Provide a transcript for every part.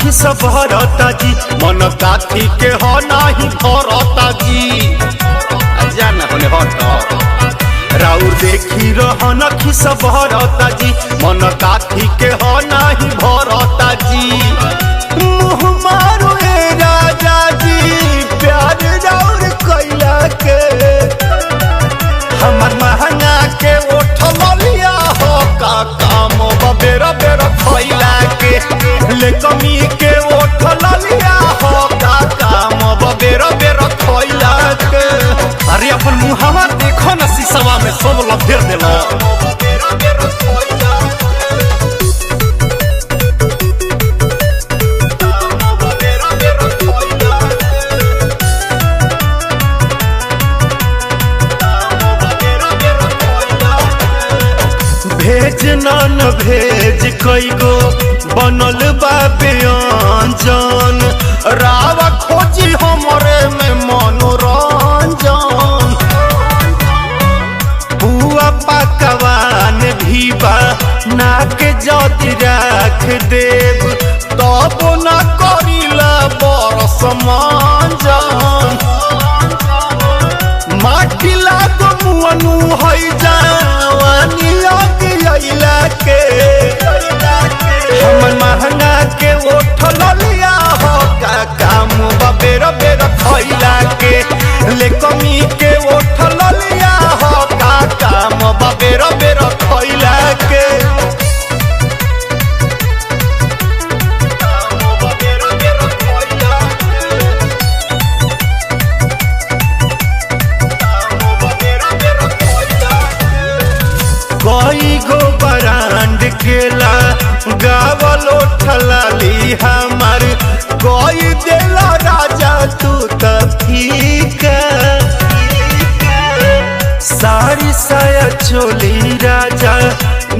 खिस भरता जी मन काथी के हो नहीं भरता जी जाना होने हट राउर देखी रहन खिस भरता जी मन काथी के हो नहीं भरता जी मुँह मारो ए राजा जी प्यार राउर कैला के हमर महंगा के उठल लिया हो का काम बेरा बेरा खैला के ले कमी के उठल लिया हो का काम बेरा बेरा खैला के अरे अपन मुहावा देखो न शीशवा में सब लफेर देला भेज नन भेज कई गो बनल बा व्यंजन रावा खोजी हमरे में मनोरंजन बुआ पकवान भी बा नाक जदि राख देव तब न करिला बरस मंजन माटी लागो मुअनु है जवानी अगिला के हमर महंगा के उठल लिया हो का काम बेरा बेरा खैला के ले कमी के उठल लिया हो का काम बेरा बेरा खैला के कोई गो बरांड केला गावल उठलाली हमार कोई देला राजा तू तफीका साड़ी साया चोली राजा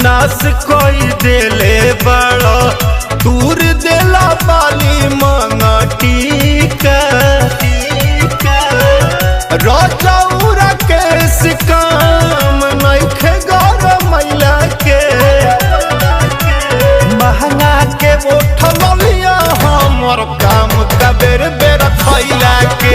नास कोई देले बड़ो दूर देला बाली मंगटी का राजा उरा केस काम नइखे मैला के महंगा के उठल लिया हमर काम का बेर बेर खैला के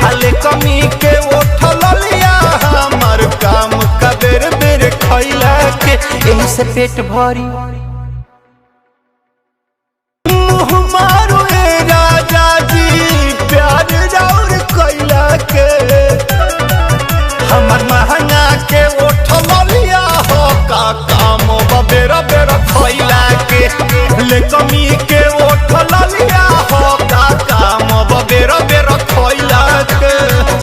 हाले कमी के उठल लिया हमर काम का बेर बेर खैला के एही से पेट भरी मुँह मारो ए राजा जी प्यार राउर कैला के हमर महंगा के उठल लिया हो का काम बेरा बेरा खैला के ले कमी